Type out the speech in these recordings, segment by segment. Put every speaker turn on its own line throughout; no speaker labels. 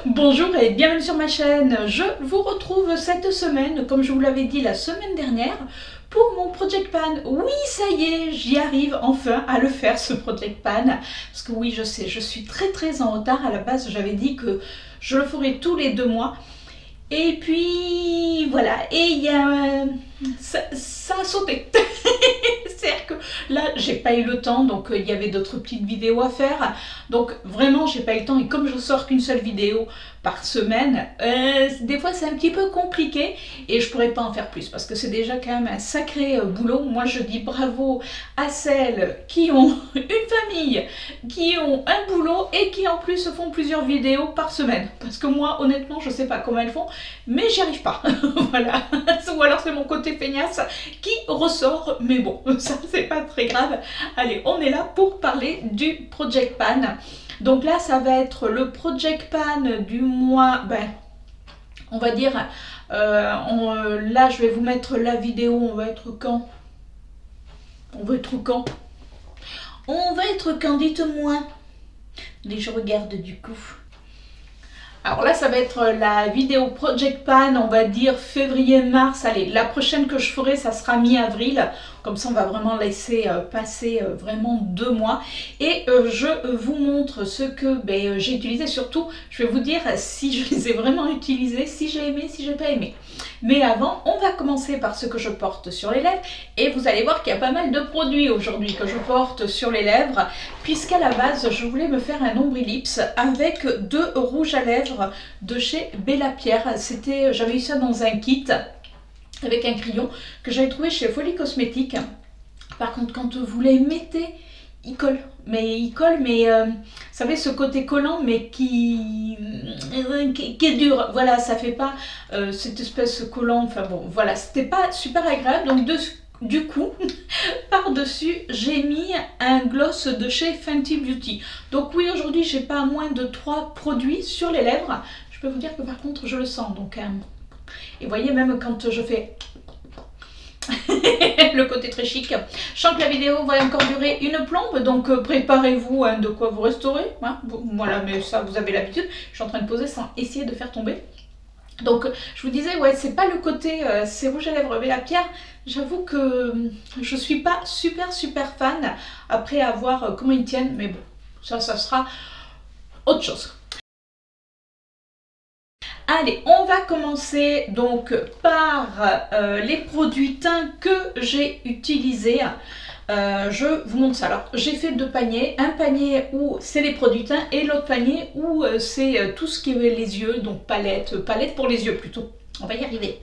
Bonjour et bienvenue sur ma chaîne. Je vous retrouve cette semaine, comme je vous l'avais dit la semaine dernière, pour mon Project Pan. Oui, ça y est, j'y arrive enfin à le faire, ce Project Pan. Parce que oui, je sais, je suis très en retard. À la base, j'avais dit que je le ferais tous les 2 mois. Et puis, voilà. Et il y a... ça a sauté. C'est-à-dire que là, j'ai pas eu le temps, donc il y avait d'autres petites vidéos à faire. Donc vraiment, j'ai pas eu le temps. Et comme je sors qu'une seule vidéo par semaine, des fois c'est un petit peu compliqué et je pourrais pas en faire plus parce que c'est déjà quand même un sacré boulot. Moi, je dis bravo à celles qui ont une famille, qui ont un boulot et qui en plus font plusieurs vidéos par semaine. Parce que moi, honnêtement, je sais pas comment elles font, mais j'y arrive pas. Voilà. Ou alors c'est mon côté feignasse qui ressort, mais bon, ça c'est pas très grave. Allez, on est là pour parler du Project Pan. Donc là, ça va être le Project Pan du mois, on va dire, là je vais vous mettre la vidéo, on va être quand? On va être quand? On va être quand, dites-moi. Et je regarde du coup. Alors là, ça va être la vidéo Project Pan, on va dire février-mars. Allez, la prochaine que je ferai, ça sera mi-avril. Comme ça, on va vraiment laisser passer vraiment 2 mois. Et je vous montre ce que j'ai utilisé. Surtout, je vais vous dire si je les ai vraiment utilisés, si j'ai aimé, si j'ai pas aimé. Mais avant, on va commencer par ce que je porte sur les lèvres. Et vous allez voir qu'il y a pas mal de produits aujourd'hui que je porte sur les lèvres. Puisqu'à la base, je voulais me faire un nombrilips avec 2 rouges à lèvres de chez Bella Pierre. J'avais eu ça dans un kit avec un crayon que j'avais trouvé chez Folie Cosmétique. Par contre, quand vous les mettez, il colle. Mais il colle, mais vous savez, ce côté collant, mais qui est dur. Voilà, ça fait pas cette espèce collant. Enfin bon, voilà, c'était pas super agréable. Donc du coup, par-dessus, j'ai mis un gloss de chez Fenty Beauty. Donc oui, aujourd'hui, j'ai pas moins de 3 produits sur les lèvres. Je peux vous dire que par contre, je le sens. Donc, et vous voyez, même quand je fais le côté très chic. Je sens que la vidéo va encore durer une plombe, donc préparez-vous de quoi vous restaurer. Hein. Voilà, mais ça, vous avez l'habitude. Je suis en train de poser sans essayer de faire tomber. Donc je vous disais, ouais, c'est pas le côté ces rouges à lèvres Bella Pierre. J'avoue que je suis pas super fan après avoir comment ils tiennent, mais bon, ça sera autre chose. Allez, on va commencer donc par les produits teints que j'ai utilisés. Je vous montre ça. Alors, j'ai fait 2 paniers. Un panier où c'est les produits teints et l'autre panier où c'est tout ce qui est les yeux, donc palette pour les yeux plutôt. On va y arriver.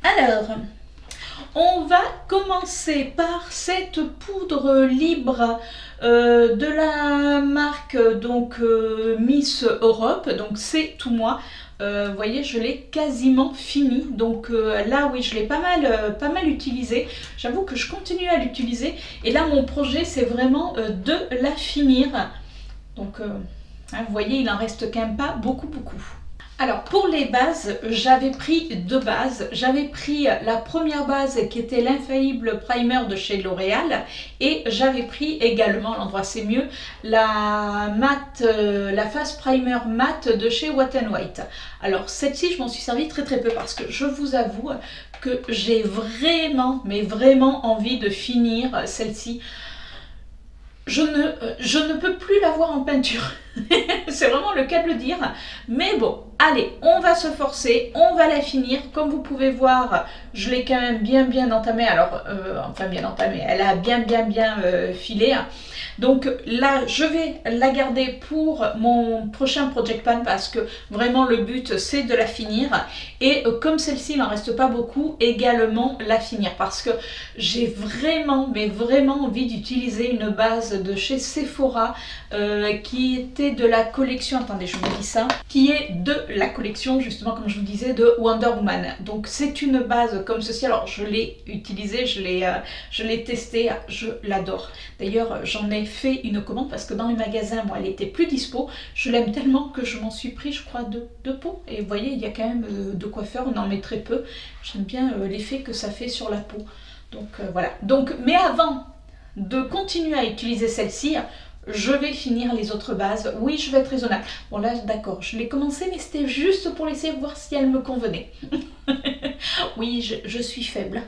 Alors, on va commencer par cette poudre libre de la marque donc Miss Europe, donc c'est tout moi. Vous voyez, je l'ai quasiment fini. Donc là, oui, je l'ai pas mal utilisé. J'avoue que je continue à l'utiliser. Et là, mon projet, c'est vraiment de la finir. Donc, hein, vous voyez, il en reste quand même pas beaucoup. Alors pour les bases, j'avais pris 2 bases. J'avais pris la première base qui était l'infaillible primer de chez L'Oréal et j'avais pris également, à l'endroit c'est mieux, la face primer matte de chez Wet n White. Alors celle-ci, je m'en suis servi très peu parce que je vous avoue que j'ai vraiment, mais vraiment envie de finir celle-ci. Je ne peux plus la voir en peinture. C'est vraiment le cas de le dire. Mais bon, allez, on va se forcer, on va la finir. Comme vous pouvez voir, je l'ai quand même bien entamée. Alors, enfin bien entamée, elle a bien filé. Donc là, je vais la garder pour mon prochain Project Pan parce que vraiment le but, c'est de la finir. Et comme celle-ci, il n'en reste pas beaucoup, également la finir. Parce que j'ai vraiment, mais vraiment envie d'utiliser une base de chez Sephora qui était de la collection, attendez, je vous dis ça, qui est de la collection, justement, comme je vous disais, de Wonder Woman. Donc c'est une base comme ceci. Alors je l'ai utilisée, je l'ai testée, je l'adore. D'ailleurs, j'en ai fait une commande parce que dans les magasins, moi, elle était plus dispo. Je l'aime tellement que je m'en suis pris, je crois, 2 pots. Et vous voyez, il y a quand même de quoi faire, on en met très peu. J'aime bien l'effet que ça fait sur la peau. Donc voilà. Donc, mais avant de continuer à utiliser celle-ci, je vais finir les autres bases. Oui, je vais être raisonnable. Bon là, d'accord, je l'ai commencé, mais c'était juste pour laisser voir si elle me convenait. Oui, je suis faible.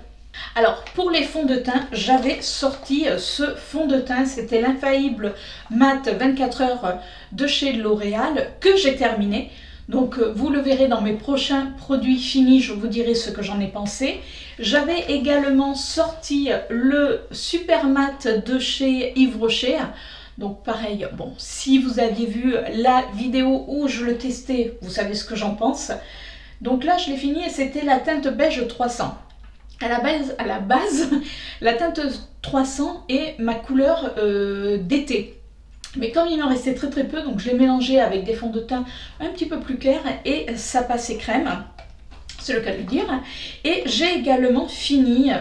Alors, pour les fonds de teint, j'avais sorti ce fond de teint. C'était l'infaillible mat 24 heures de chez L'Oréal que j'ai terminé. Donc, vous le verrez dans mes prochains produits finis, je vous dirai ce que j'en ai pensé. J'avais également sorti le super mat de chez Yves Rocher. Donc pareil, bon, si vous aviez vu la vidéo où je le testais, vous savez ce que j'en pense. Donc là, je l'ai fini et c'était la teinte beige 300. À la base, la teinte 300 est ma couleur d'été. Mais comme il m'en restait très peu, donc je l'ai mélangé avec des fonds de teint un petit peu plus clairs et ça passait crème. C'est le cas de le dire. Et j'ai également fini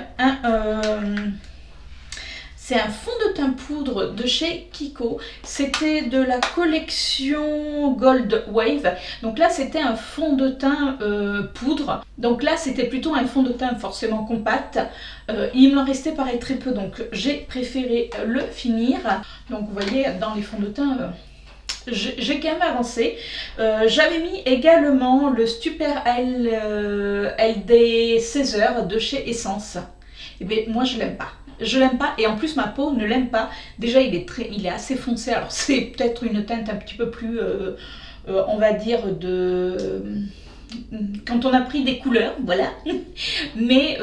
c'est un fond de teint poudre de chez Kiko. C'était de la collection Gold Wave. Donc là, c'était un fond de teint poudre. Donc là, c'était plutôt un fond de teint forcément compact. Il m'en restait pareil très peu, donc j'ai préféré le finir. Donc vous voyez, dans les fonds de teint... j'ai quand même avancé. J'avais mis également le Super LD 16 heures de chez Essence. Et bien moi je l'aime pas. Je l'aime pas et en plus ma peau ne l'aime pas. Déjà il est assez foncé. Alors c'est peut-être une teinte un petit peu plus, on va dire, quand on a pris des couleurs, voilà. Mais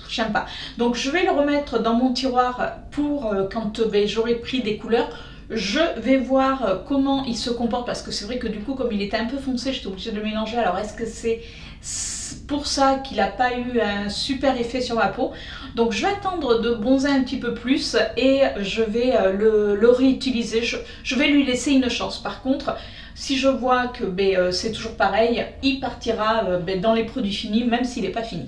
j'aime pas. Donc je vais le remettre dans mon tiroir pour quand j'aurai pris des couleurs. Je vais voir comment il se comporte parce que c'est vrai que du coup comme il était un peu foncé, j'étais obligée de le mélanger. Alors est-ce que c'est pour ça qu'il n'a pas eu un super effet sur ma peau? Donc je vais attendre de bronzer un petit peu plus et je vais le réutiliser. Je vais lui laisser une chance. Par contre, si je vois que c'est toujours pareil, il partira dans les produits finis même s'il n'est pas fini.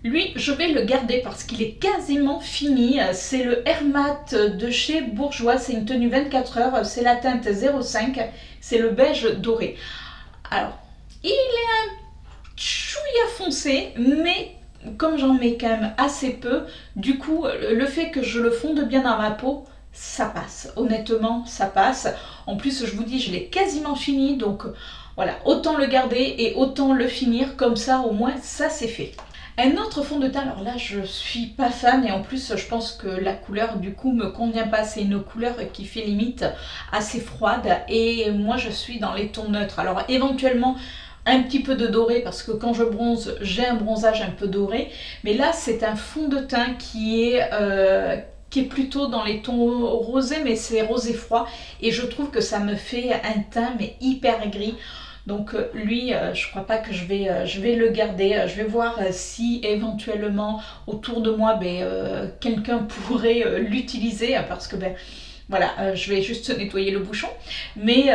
Lui, je vais le garder parce qu'il est quasiment fini. C'est le Air Mat de chez Bourjois. C'est une tenue 24 heures. C'est la teinte 05. C'est le beige doré. Alors, il est un chouïa foncé, mais comme j'en mets quand même assez peu, du coup, le fait que je le fonde bien dans ma peau, ça passe. Honnêtement, ça passe. En plus, je vous dis, je l'ai quasiment fini. Donc, voilà, autant le garder et autant le finir. Comme ça, au moins, ça c'est fait. Un autre fond de teint, alors là je suis pas fan et en plus je pense que la couleur du coup me convient pas. C'est une couleur qui fait limite assez froide et moi je suis dans les tons neutres. Alors éventuellement un petit peu de doré parce que quand je bronze j'ai un bronzage un peu doré. Mais là c'est un fond de teint qui est plutôt dans les tons rosés, mais c'est rosé froid et je trouve que ça me fait un teint mais hyper gris. Donc lui, je crois pas que je vais le garder. Je vais voir si éventuellement autour de moi, quelqu'un pourrait l'utiliser parce que voilà, je vais juste nettoyer le bouchon. Mais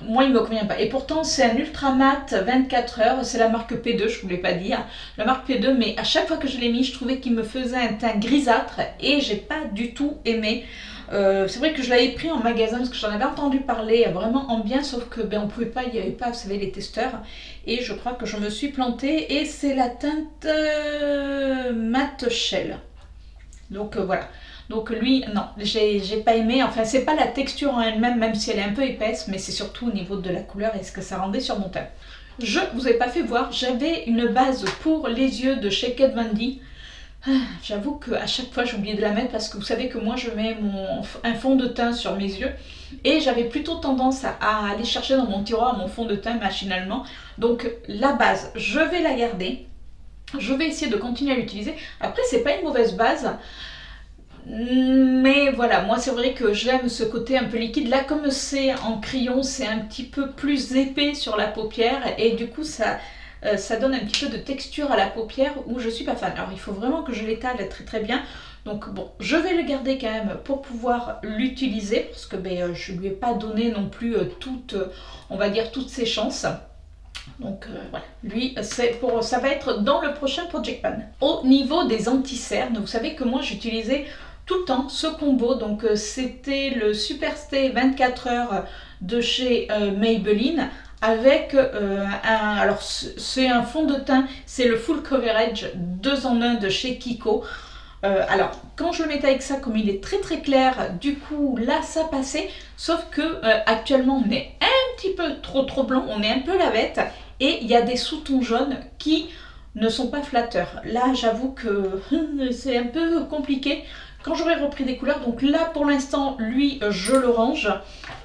moi, il me convient pas. Et pourtant, c'est un ultra mat 24 heures. C'est la marque P2, je voulais pas dire. La marque P2, mais à chaque fois que je l'ai mis, je trouvais qu'il me faisait un teint grisâtre et j'ai pas du tout aimé. C'est vrai que je l'avais pris en magasin parce que j'en avais entendu parler vraiment en bien, sauf que on pouvait pas, il n'y avait pas, vous savez, les testeurs. Et je crois que je me suis plantée et c'est la teinte Matte Shell. Donc voilà. Donc lui, non, j'ai pas aimé. Enfin, c'est pas la texture en elle-même, même si elle est un peu épaisse, mais c'est surtout au niveau de la couleur et ce que ça rendait sur mon teint. Je vous ai pas fait voir, j'avais une base pour les yeux de chez Kat Von D. J'avoue qu'à chaque fois j'ai oublié de la mettre parce que vous savez que moi je mets un fond de teint sur mes yeux et j'avais plutôt tendance à aller chercher dans mon tiroir mon fond de teint machinalement. Donc la base, je vais la garder, je vais essayer de continuer à l'utiliser. Après c'est pas une mauvaise base, mais voilà, moi c'est vrai que j'aime ce côté un peu liquide. Là comme c'est en crayon, c'est un petit peu plus épais sur la paupière et du coup ça donne un petit peu de texture à la paupière où je suis pas fan. Alors il faut vraiment que je l'étale très bien. Donc bon, je vais le garder quand même pour pouvoir l'utiliser parce que je lui ai pas donné non plus on va dire toutes ses chances. Donc voilà, lui ça va être dans le prochain Project Pan. Au niveau des anti-cernes, vous savez que moi j'utilisais tout le temps ce combo. Donc c'était le Super Stay 24 heures de chez Maybelline avec alors c'est un fond de teint, c'est le Full Coverage 2 en 1 de chez Kiko. Alors, quand je le mettais avec ça, comme il est très très clair, du coup, là, ça passait. Sauf que actuellement, on est un petit peu trop blanc, on est un peu la bête. Et il y a des sous-tons jaunes qui ne sont pas flatteurs. Là, j'avoue que c'est un peu compliqué. Quand j'aurai repris des couleurs, donc là, pour l'instant, lui, je le range.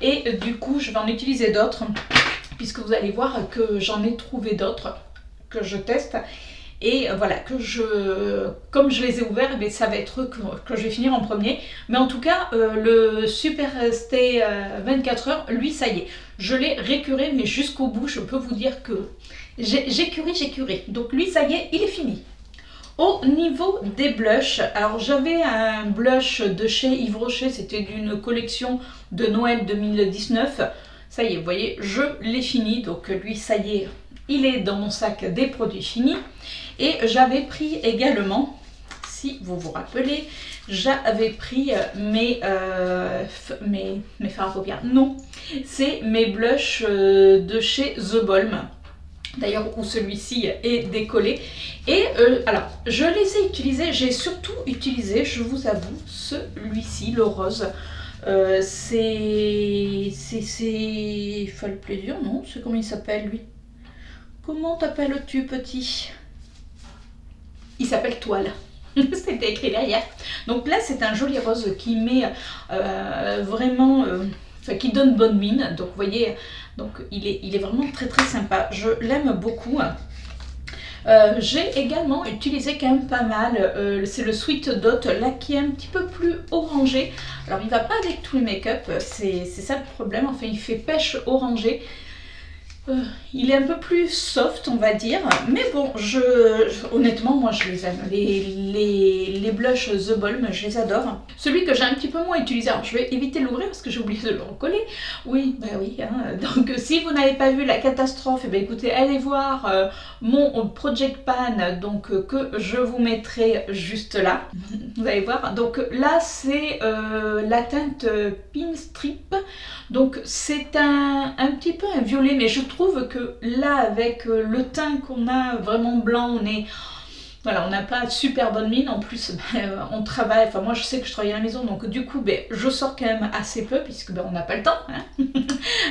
Et du coup, je vais en utiliser d'autres, puisque vous allez voir que j'en ai trouvé d'autres que je teste. Et voilà, comme je les ai ouverts, eh bien, ça va être eux que je vais finir en premier. Mais en tout cas, le Super Stay 24 heures, lui, ça y est. Je l'ai récuré, mais jusqu'au bout, je peux vous dire que j'ai curé. Donc lui, ça y est, il est fini. Au niveau des blushs, alors j'avais un blush de chez Yves Rocher, c'était d'une collection de Noël 2019. Ça y est, vous voyez, je l'ai fini. Donc lui, ça y est, il est dans mon sac des produits finis. Et j'avais pris également, si vous vous rappelez, j'avais pris mes fards à paupières. Non, c'est mes blushs de chez The Balm. D'ailleurs, où celui-ci est décollé. Et alors, je les ai utilisés, j'ai surtout utilisé, je vous avoue, celui-ci, le rose. C'est Folle Plaisir, non? C'est comment il s'appelle, lui? Comment t'appelles-tu, petit? Il s'appelle Toile. C'était écrit derrière. Donc là, c'est un joli rose qui met vraiment... Enfin, qui donne bonne mine. Donc, vous voyez, donc, il est vraiment très très sympa. Je l'aime beaucoup. J'ai également utilisé quand même pas mal. C'est le Sweet Dot, là, qui est un petit peu plus orangé. Alors, il va pas avec tous les make-up. C'est ça le problème. Enfin, il fait pêche orangée. Il est un peu plus soft, on va dire, mais bon, honnêtement, moi je les aime. Les blushs The Balm, je les adore. Celui que j'ai un petit peu moins utilisé, alors je vais éviter de l'ouvrir parce que j'ai oublié de le recoller. Oui, bah oui, hein. Donc si vous n'avez pas vu la catastrophe, eh bien, écoutez, allez voir mon Project Pan, donc que je vous mettrai juste là. Vous allez voir. Donc là, c'est la teinte Pinstrip. Donc c'est un petit peu un violet, mais je trouve que là, avec le teint qu'on a vraiment blanc, voilà, on n'a pas super bonne mine. En plus, on travaille, enfin moi je sais que je travaille à la maison, donc du coup je sors quand même assez peu, puisque on n'a pas le temps, hein.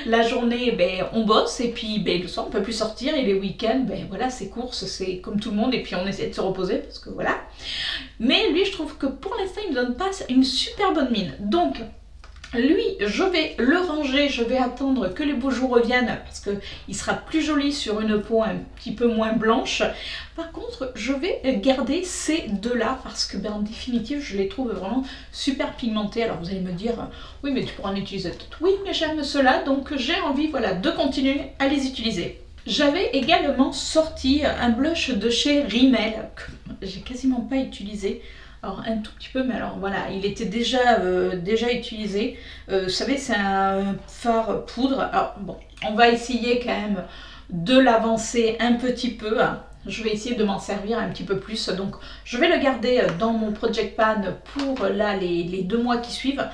La journée, on bosse, et puis le soir on peut plus sortir, et les week-ends, voilà, c'est course, c'est comme tout le monde, et puis on essaie de se reposer, parce que voilà. Mais lui, je trouve que pour l'instant, il ne me donne pas une super bonne mine. Donc lui, je vais le ranger, je vais attendre que les beaux jours reviennent parce qu'il sera plus joli sur une peau un petit peu moins blanche. Par contre, je vais garder ces deux-là parce que en définitive, je les trouve vraiment super pigmentés. Alors vous allez me dire, oui mais tu pourras en utiliser d'autres. Oui, mais j'aime ceux-là, donc j'ai envie, voilà, de continuer à les utiliser. J'avais également sorti un blush de chez Rimmel que j'ai quasiment pas utilisé. Alors un tout petit peu, mais alors voilà, il était déjà utilisé. Vous savez, c'est un fard poudre. Alors bon, on va essayer quand même de l'avancer un petit peu. Je vais essayer de m'en servir un petit peu plus. Donc je vais le garder dans mon Project Pan pour là les 2 mois qui suivent.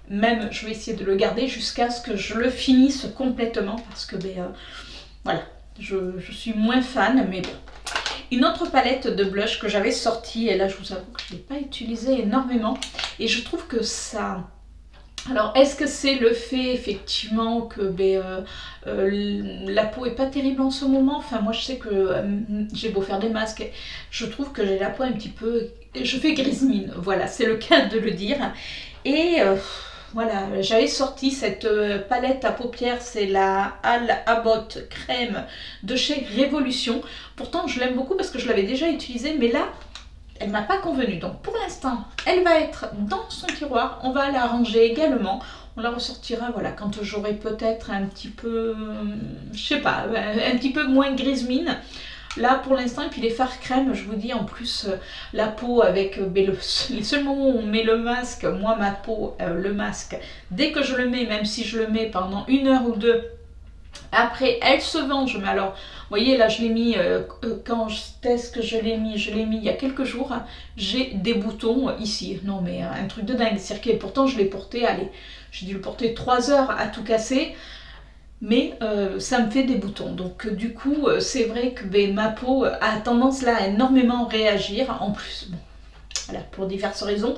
Même je vais essayer de le garder jusqu'à ce que je le finisse complètement parce que voilà, je suis moins fan, mais bon. Une autre palette de blush que j'avais sortie, et là je vous avoue que je ne l'ai pas utilisée énormément, et je trouve que ça... Alors est-ce que c'est le fait effectivement que la peau est pas terrible en ce moment? Enfin moi je sais que j'ai beau faire des masques, je trouve que j'ai la peau un petit peu... Je fais grise mine, voilà, c'est le cas de le dire. Et... voilà, j'avais sorti cette palette à paupières, c'est la Al Abbott crème de chez Révolution. Pourtant, je l'aime beaucoup parce que je l'avais déjà utilisée, mais là, elle m'a pas convenu. Donc pour l'instant, elle va être dans son tiroir. On va la ranger également. On la ressortira, voilà, quand j'aurai peut-être un petit peu, je sais pas, un petit peu moins grise mine. Là pour l'instant, et puis les fards crème, je vous dis, en plus la peau avec les seuls moments où on met le masque, moi ma peau, le masque, dès que je le mets, même si je le mets pendant 1 heure ou 2, après elle se venge. Mais alors, vous voyez là je l'ai mis, quand est-ce que je l'ai mis il y a quelques jours, j'ai des boutons ici, non mais un truc de dingue, c'est-à-dire que pourtant je l'ai porté, allez, j'ai dû le porter 3 heures à tout casser. Mais ça me fait des boutons, donc du coup c'est vrai que ma peau a tendance là à énormément réagir. En plus, bon, voilà, pour diverses raisons.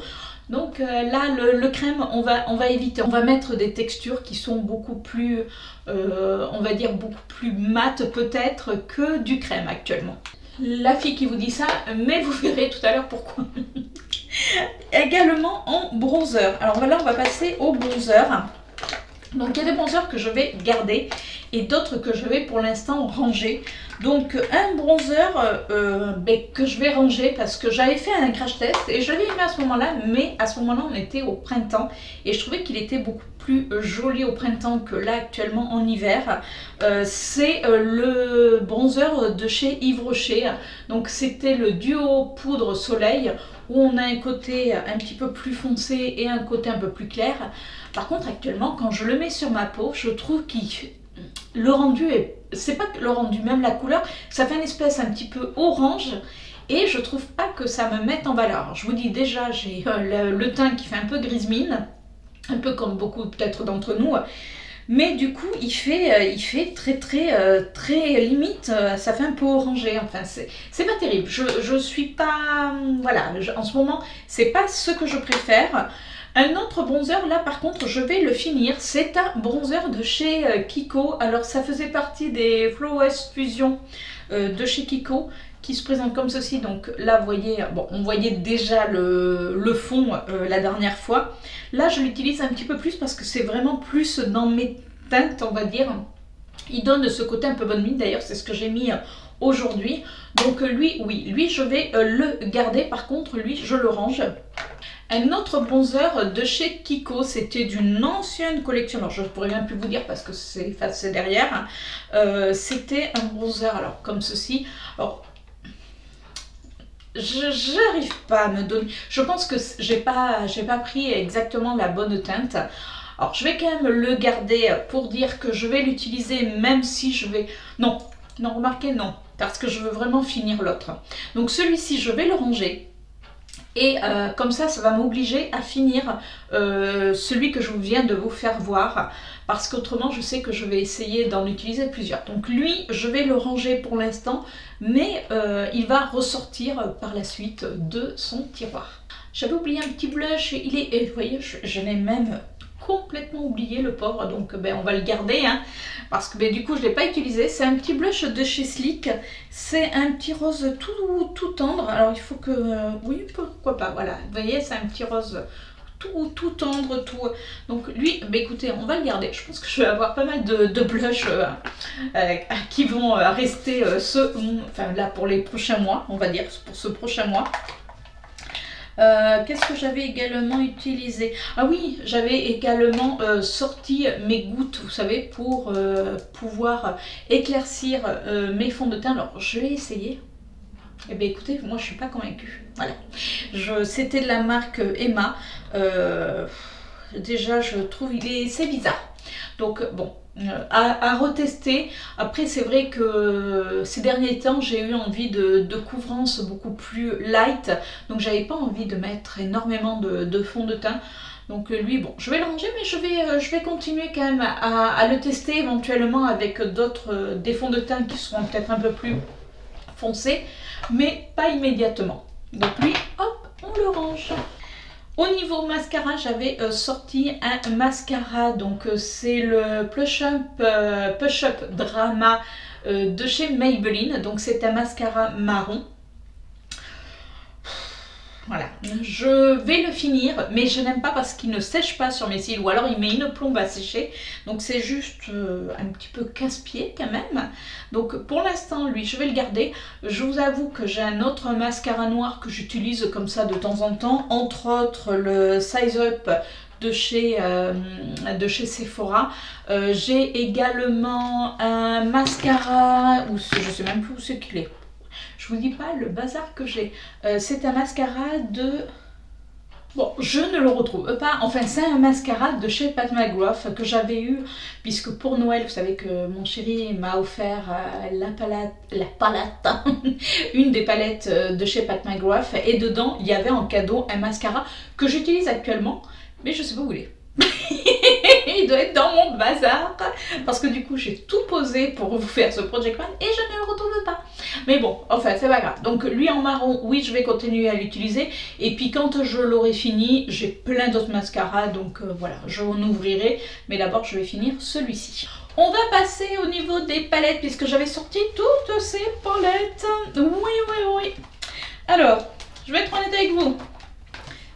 Donc là, le crème, on va éviter. On va mettre des textures qui sont beaucoup plus, on va dire, beaucoup plus mates peut-être que du crème actuellement. La fille qui vous dit ça, mais vous verrez tout à l'heure pourquoi. Également en bronzer. Alors là, on va passer au bronzer. Donc il y a des bronzers que je vais garder et d'autres que je vais pour l'instant ranger. Donc un bronzer que je vais ranger parce que j'avais fait un crash test et je l'avais aimé à ce moment-là, mais à ce moment-là on était au printemps et je trouvais qu'il était beaucoup plus joli au printemps que là actuellement en hiver. C'est le bronzer de chez Yves Rocher. Donc c'était le duo poudre soleil où on a un côté un petit peu plus foncé et un côté un peu plus clair. Par contre actuellement quand je le mets sur ma peau, je trouve que le rendu c'est pas que le rendu, même la couleur, ça fait une espèce un petit peu orange et je trouve pas que ça me mette en valeur. Alors, je vous dis déjà, j'ai le teint qui fait un peu grise mine, un peu comme beaucoup peut-être d'entre nous, mais du coup il fait très limite, ça fait un peu orangé, enfin c'est pas terrible. Je suis pas, voilà, en ce moment c'est pas ce que je préfère. Un autre bronzer, là par contre je vais le finir, c'est un bronzer de chez Kiko. Alors ça faisait partie des Flawless Fusion de chez Kiko qui se présente comme ceci. Donc là vous voyez, bon, on voyait déjà le fond la dernière fois. Là je l'utilise un petit peu plus parce que c'est vraiment plus dans mes teintes, on va dire. Il donne ce côté un peu bonne mine, d'ailleurs c'est ce que j'ai mis aujourd'hui. Donc lui, oui, lui je vais le garder, par contre lui je le range. Un autre bronzer de chez Kiko, c'était d'une ancienne collection, alors je ne pourrais même plus vous dire parce que c'est effacé derrière. C'était un bronzer alors comme ceci. Alors, j'arrive pas à me donner, je pense que j'ai pas pris exactement la bonne teinte. Alors je vais quand même le garder pour dire que je vais l'utiliser même si je vais... Non, remarquez non, parce que je veux vraiment finir l'autre. Donc celui-ci je vais le ranger. Et comme ça va m'obliger à finir celui que je viens de vous faire voir. Parce qu'autrement, je sais que je vais essayer d'en utiliser plusieurs. Donc lui, je vais le ranger pour l'instant. Mais il va ressortir par la suite de son tiroir. J'avais oublié un petit blush. Vous voyez, je l'ai même complètement oublié, le pauvre. Donc on va le garder. Hein, parce que du coup, je ne l'ai pas utilisé. C'est un petit blush de chez Sleek. C'est un petit rose tout tendre. Alors, il faut que... oui, pourquoi pas. Voilà, vous voyez, c'est un petit rose tout tendre, tout... Donc, lui, écoutez, on va le garder. Je pense que je vais avoir pas mal de blush qui vont rester enfin, là, pour les prochains mois, on va dire, pour ce prochain mois. Qu'est-ce que j'avais également utilisé? Ah oui, j'avais également sorti mes gouttes, vous savez, pour pouvoir éclaircir mes fonds de teint. Alors, je l'ai essayé. Eh bien, écoutez, moi, je suis pas convaincue. Voilà. C'était de la marque Emma. Déjà, je trouve c'est bizarre. Donc, bon... à retester. Après c'est vrai que ces derniers temps j'ai eu envie de couvrance beaucoup plus light, donc j'avais pas envie de mettre énormément de fond de teint. Donc lui, bon, je vais le ranger, mais je vais continuer quand même à le tester éventuellement avec d'autres des fonds de teint qui seront peut-être un peu plus foncés, mais pas immédiatement. Donc lui, hop, on le range. Au niveau mascara, j'avais sorti un mascara, donc c'est le Push Up Drama de chez Maybelline, donc c'est un mascara marron. Voilà, je vais le finir, mais je n'aime pas parce qu'il ne sèche pas sur mes cils, ou alors il met une plombe à sécher, donc c'est juste un petit peu casse-pied quand même. Donc pour l'instant, lui, je vais le garder. Je vous avoue que j'ai un autre mascara noir que j'utilise comme ça de temps en temps, entre autres le Size Up de chez Sephora. J'ai également un mascara, je sais même plus où c'est qu'il est. Je vous dis pas le bazar que j'ai. C'est un mascara de... Bon, je ne le retrouve pas. Enfin, c'est un mascara de chez Pat McGrath que j'avais eu, puisque pour Noël, vous savez que mon chéri m'a offert la palette, une des palettes de chez Pat McGrath, et dedans, il y avait en cadeau un mascara que j'utilise actuellement, mais je sais pas où il est. Il doit être dans mon bazar parce que du coup j'ai tout posé pour vous faire ce Project Pan et je ne le retrouve pas. Mais bon, enfin, c'est pas grave. Donc lui en marron, oui, je vais continuer à l'utiliser. Et puis quand je l'aurai fini, j'ai plein d'autres mascaras. Donc voilà, je en ouvrirai. Mais d'abord, je vais finir celui-ci. On va passer au niveau des palettes, puisque j'avais sorti toutes ces palettes. Oui. Alors, je vais être honnête avec vous.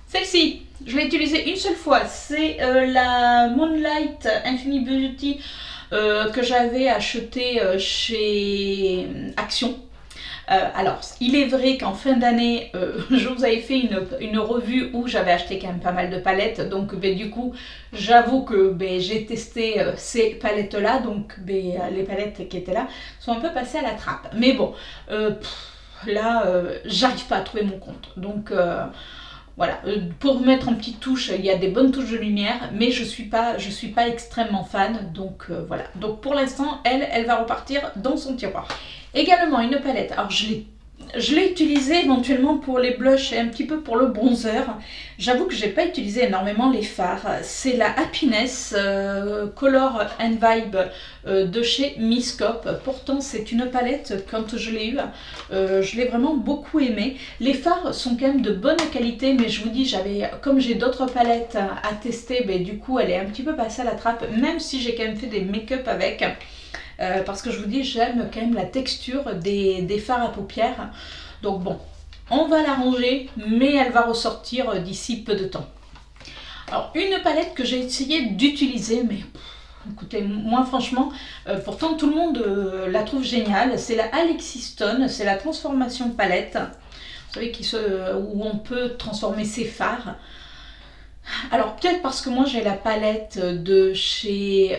Celle-ci, je l'ai utilisée une seule fois. C'est la Moonlight Infinity Beauty que j'avais acheté chez Action. Alors, il est vrai qu'en fin d'année, je vous avais fait une revue où j'avais acheté quand même pas mal de palettes. Donc, du coup, j'avoue que j'ai testé ces palettes-là. Donc, les palettes qui étaient là sont un peu passées à la trappe. Mais bon, là, j'arrive pas à trouver mon compte. Donc, voilà, pour mettre en petite touche, il y a des bonnes touches de lumière, mais je suis pas extrêmement fan, donc voilà. Donc pour l'instant, elle va repartir dans son tiroir. Également une palette, alors je l'ai utilisée éventuellement pour les blushs et un petit peu pour le bronzer. J'avoue que j'ai pas utilisé énormément les fards. C'est la Happiness Color and Vibe de chez Miscope. Pourtant c'est une palette, quand je l'ai eue, je l'ai vraiment beaucoup aimée. Les fards sont quand même de bonne qualité, mais je vous dis, comme j'ai d'autres palettes à tester, du coup elle est un petit peu passée à la trappe, même si j'ai quand même fait des make-up avec. Parce que je vous dis, j'aime quand même la texture des fards à paupières. Donc bon, on va la ranger, mais elle va ressortir d'ici peu de temps. Alors, une palette que j'ai essayé d'utiliser, mais écoutez, moi franchement, pourtant tout le monde la trouve géniale. C'est la Alexis Stone, c'est la transformation palette. Vous savez, où on peut transformer ses fards. Alors peut-être parce que moi j'ai la palette de chez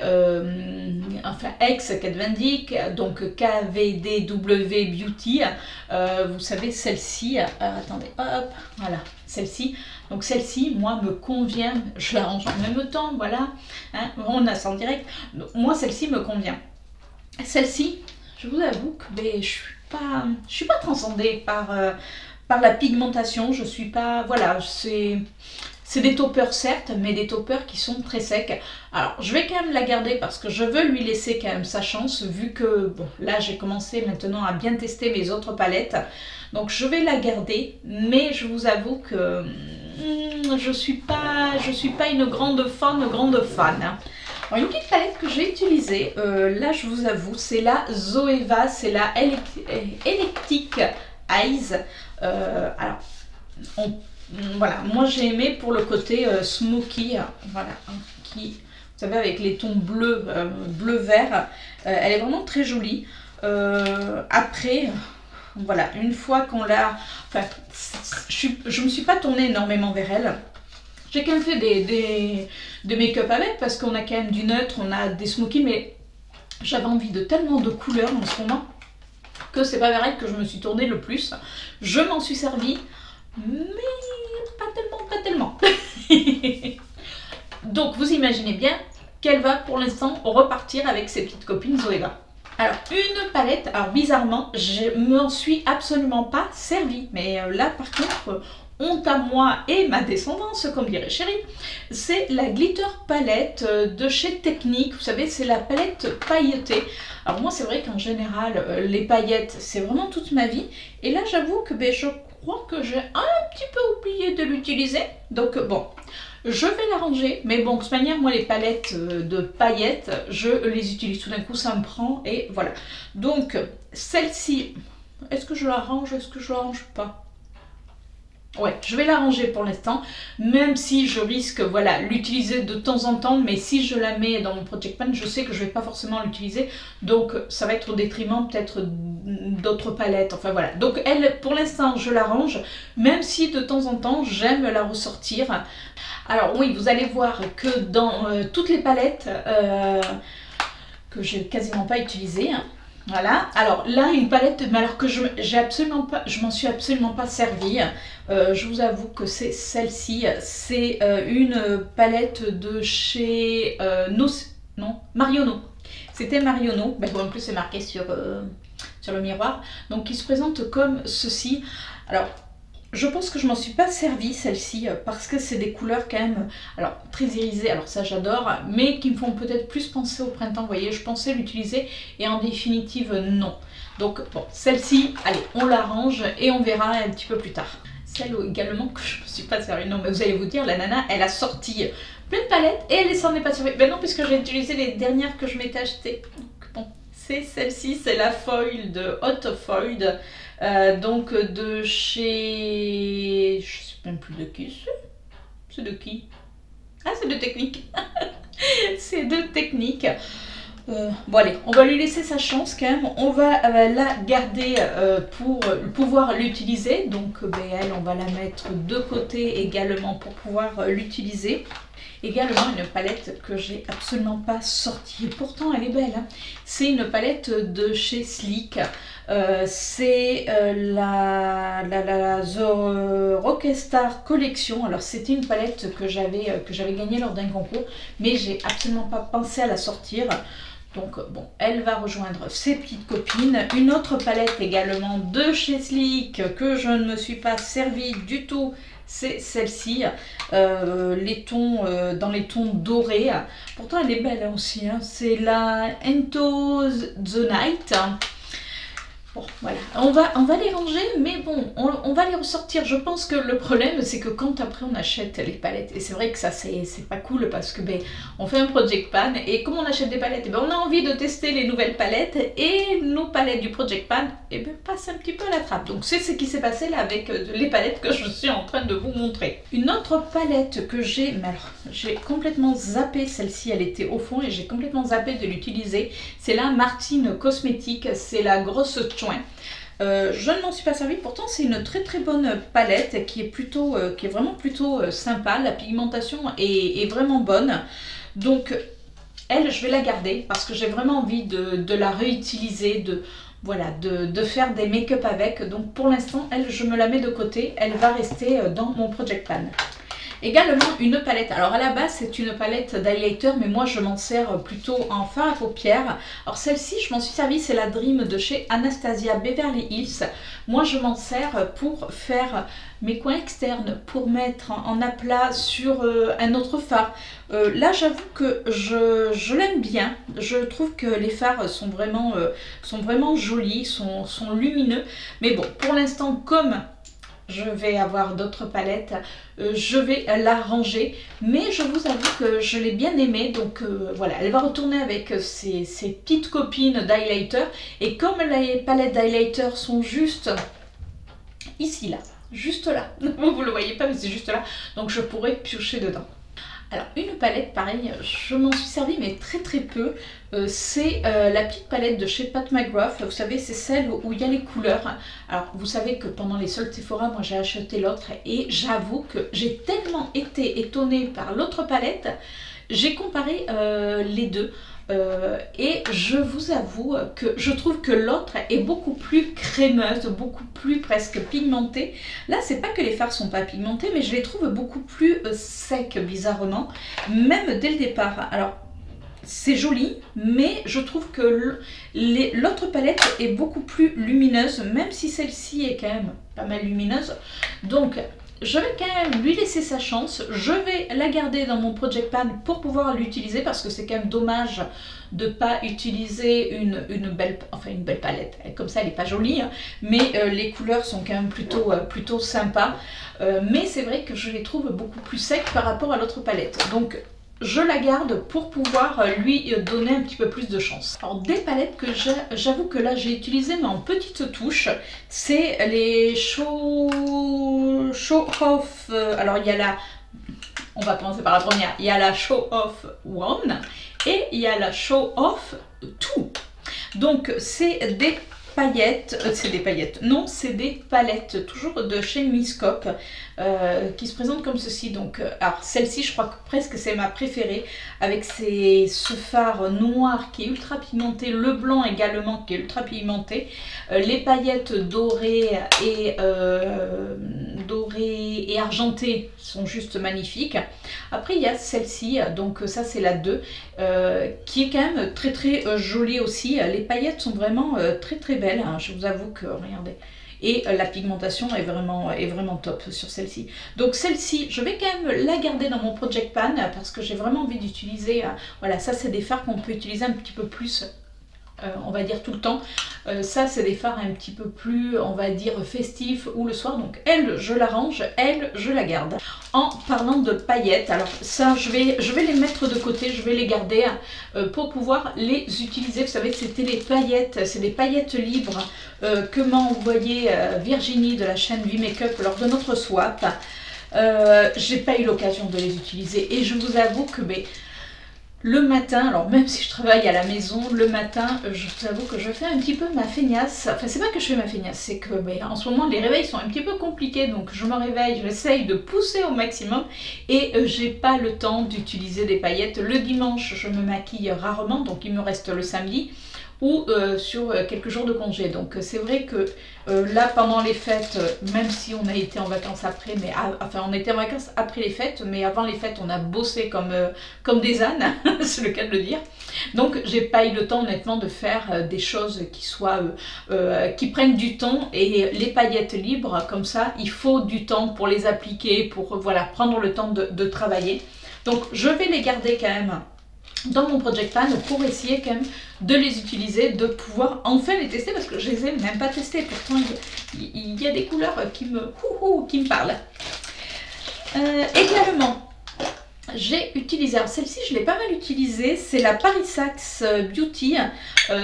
Ex Cadvandic, donc KVDW Beauty, vous savez celle-ci, attendez hop, voilà celle-ci, donc celle-ci moi me convient, je la range en même temps, voilà, hein, on a ça en direct, donc, moi celle-ci me convient. Celle-ci, je vous avoue que je suis pas transcendée par la pigmentation, je suis pas, voilà, c'est des toppers certes, mais des toppers qui sont très secs. Alors, je vais quand même la garder parce que je veux lui laisser quand même sa chance, vu que, bon, là, j'ai commencé maintenant à bien tester mes autres palettes. Donc, je vais la garder, mais je vous avoue que je suis pas une grande fan. Alors, une petite palette que j'ai utilisée, là, je vous avoue, c'est la Zoeva, c'est la Electric Eyes. Alors, voilà, moi j'ai aimé pour le côté smoky, voilà, qui, vous savez, avec les tons bleus, bleu-vert, elle est vraiment très jolie. Après, voilà, une fois qu'on l'a, enfin, je me suis pas tournée énormément vers elle. J'ai quand même fait des make-up avec, parce qu'on a quand même du neutre, on a des smoky, mais j'avais envie de tellement de couleurs en ce moment que c'est pas vers elle que je me suis tournée le plus. Je m'en suis servie, mais pas tellement. Donc vous imaginez bien qu'elle va pour l'instant repartir avec ses petites copines Zoeva. Alors une palette, alors bizarrement je m'en suis absolument pas servie, mais là par contre honte à moi et ma descendance comme dirait Chérie, c'est la glitter palette de chez Technique. Vous savez, c'est la palette pailletée. Alors moi c'est vrai qu'en général les paillettes c'est vraiment toute ma vie, et là j'avoue que je crois que j'ai un petit peu oublié de l'utiliser, donc bon, je vais la ranger, mais bon, de toute manière, moi les palettes de paillettes, je les utilise tout d'un coup, ça me prend, et voilà. Donc, celle-ci, est-ce que je la range, est-ce que je la range pas? Ouais, je vais la ranger pour l'instant, même si je risque, voilà, l'utiliser de temps en temps, mais si je la mets dans mon Project Pan, je sais que je vais pas forcément l'utiliser, donc ça va être au détriment peut-être d'autres palettes, enfin voilà. Donc elle, pour l'instant, je la range, même si de temps en temps, j'aime la ressortir. Alors oui, vous allez voir que dans toutes les palettes que j'ai quasiment pas utilisées, hein, voilà, alors là une palette, mais alors que je m'en suis absolument pas servie. Je vous avoue que c'est celle-ci, c'est une palette de chez Marionneau. C'était Marionneau, ben, en plus c'est marqué sur le miroir, donc qui se présente comme ceci. Alors Je pense que je m'en suis pas servi celle-ci parce que c'est des couleurs quand même alors très irisées, alors ça j'adore, mais qui me font peut-être plus penser au printemps, vous voyez, je pensais l'utiliser et en définitive non. Donc bon, celle-ci, allez, on la range et on verra un petit peu plus tard. Celle également que je me suis pas servi, non mais vous allez vous dire, la nana elle a sorti plein de palettes et elle s'en est pas servie. Ben non, puisque j'ai utilisé les dernières que je m'étais achetées. Donc bon, c'est celle-ci, c'est la foil de Hot Foil. Donc de chez... Je sais même plus de qui c'est. C'est de qui? Ah, c'est de Technique. C'est de Technique. Bon allez, on va lui laisser sa chance quand même. On va la garder pour pouvoir l'utiliser. Donc ben, elle, on va la mettre de côté également pour pouvoir l'utiliser. Également une palette que j'ai absolument pas sortie. Et pourtant elle est belle. Hein. C'est une palette de chez Sleek. C'est la The Rockstar Collection. Alors c'était une palette que j'avais gagnée lors d'un concours, mais j'ai absolument pas pensé à la sortir. Donc bon, elle va rejoindre ses petites copines. Une autre palette également de chez Sleek que je ne me suis pas servie du tout, c'est celle-ci, dans les tons dorés. Pourtant elle est belle aussi, hein. C'est la Into the Night. Bon, voilà, on va les ranger, mais bon, on va les ressortir. Je pense que le problème, c'est que quand après on achète les palettes, et c'est vrai que ça, c'est pas cool parce que ben, on fait un Project Pan, et comme on achète des palettes, ben, on a envie de tester les nouvelles palettes, et nos palettes du Project Pan, et ben, passent un petit peu à la trappe. Donc c'est ce qui s'est passé là avec les palettes que je suis en train de vous montrer. Une autre palette que j'ai, mais alors, j'ai complètement zappé celle-ci, elle était au fond, et j'ai complètement zappé de l'utiliser. C'est la Martine Cosmétique, c'est la grosse. Je ne m'en suis pas servi, pourtant c'est une très très bonne palette qui est vraiment plutôt sympa. La pigmentation est vraiment bonne, donc elle je vais la garder parce que j'ai vraiment envie de la réutiliser, voilà, de faire des make-up avec. Donc pour l'instant elle, je me la mets de côté, elle va rester dans mon Project Pan. Également une palette, alors à la base c'est une palette d'highlighter, mais moi je m'en sers plutôt en fard à paupières. Alors celle-ci je m'en suis servi, c'est la Dream de chez Anastasia Beverly Hills. Moi je m'en sers pour faire mes coins externes, pour mettre en aplat sur un autre fard. Là j'avoue que je l'aime bien, je trouve que les fards sont vraiment jolis, sont lumineux. Mais bon, pour l'instant comme je vais avoir d'autres palettes, je vais la ranger, mais je vous avoue que je l'ai bien aimée, donc voilà, elle va retourner avec ses petites copines d'highlighter, et comme les palettes d'highlighter sont juste ici là, juste là, vous le voyez pas mais c'est juste là, donc je pourrais piocher dedans. Alors une palette pareil, je m'en suis servi mais très très peu, c'est la petite palette de chez Pat McGrath, vous savez c'est celle où il y a les couleurs. Alors vous savez que pendant les soldes Sephora, moi j'ai acheté l'autre et j'avoue que j'ai tellement été étonnée par l'autre palette, j'ai comparé les deux. Et je vous avoue que je trouve que l'autre est beaucoup plus crémeuse, beaucoup plus presque pigmentée. Là c'est pas que les fards sont pas pigmentés, mais je les trouve beaucoup plus secs bizarrement, même dès le départ. Alors c'est joli, mais je trouve que l'autre palette est beaucoup plus lumineuse, même si celle-ci est quand même pas mal lumineuse. Donc je vais quand même lui laisser sa chance, je vais la garder dans mon Project Pan pour pouvoir l'utiliser parce que c'est quand même dommage de ne pas utiliser une belle palette. Comme ça elle n'est pas jolie, hein, mais les couleurs sont quand même plutôt sympas. Mais c'est vrai que je les trouve beaucoup plus secs par rapport à l'autre palette. Donc je la garde pour pouvoir lui donner un petit peu plus de chance. Alors des palettes que j'avoue que là j'ai utilisé mais en petites touches, c'est les Show Off. Alors il y a la, on va commencer par la première, il y a la Show Off One et il y a la Show Off Two. Donc c'est des paillettes, non c'est des palettes toujours de chez Miscope qui se présentent comme ceci. Donc alors celle-ci je crois que presque c'est ma préférée avec ce fard noir qui est ultra pigmenté, le blanc également qui est ultra pigmenté, les paillettes dorées et argentées sont juste magnifiques. Après il y a celle-ci, donc ça c'est la 2 qui est quand même très jolie aussi. Les paillettes sont vraiment très belles, hein. Je vous avoue que regardez, et la pigmentation est vraiment top sur celle-ci. Donc celle-ci, je vais quand même la garder dans mon Project Pan parce que j'ai vraiment envie d'utiliser, voilà, ça c'est des fards qu'on peut utiliser un petit peu plus, on va dire tout le temps. Ça c'est des fards un petit peu plus, on va dire festifs ou le soir, donc elle je la range, elle je la garde. En parlant de paillettes, alors ça je vais les mettre de côté, je vais les garder pour pouvoir les utiliser. Vous savez, c'était les paillettes, c'est des paillettes libres que m'a envoyé Virginie de la chaîne V-Makeup lors de notre swap. J'ai pas eu l'occasion de les utiliser et je vous avoue que le matin, alors même si je travaille à la maison, le matin, je vous avoue que je fais un petit peu ma feignasse. Enfin, c'est pas que je fais ma feignasse, c'est que en ce moment les réveils sont un petit peu compliqués, donc je me réveille, j'essaye de pousser au maximum et j'ai pas le temps d'utiliser des paillettes. Le dimanche, je me maquille rarement, donc il me reste le samedi ou sur quelques jours de congé. Donc c'est vrai que là pendant les fêtes, même si on a été en vacances après, enfin on était en vacances après les fêtes, mais avant les fêtes on a bossé comme des ânes, c'est le cas de le dire. Donc j'ai pas eu le temps honnêtement de faire des choses qui soient qui prennent du temps, et les paillettes libres comme ça, il faut du temps pour les appliquer, pour voilà, prendre le temps de travailler. Donc je vais les garder quand même dans mon Project Pan pour essayer quand même de les utiliser, de pouvoir enfin les tester parce que je les ai même pas testés. Pourtant il y a des couleurs qui me parlent. Également, j'ai utilisé, alors celle-ci je l'ai pas mal utilisée, c'est la Paris Saxe Beauty.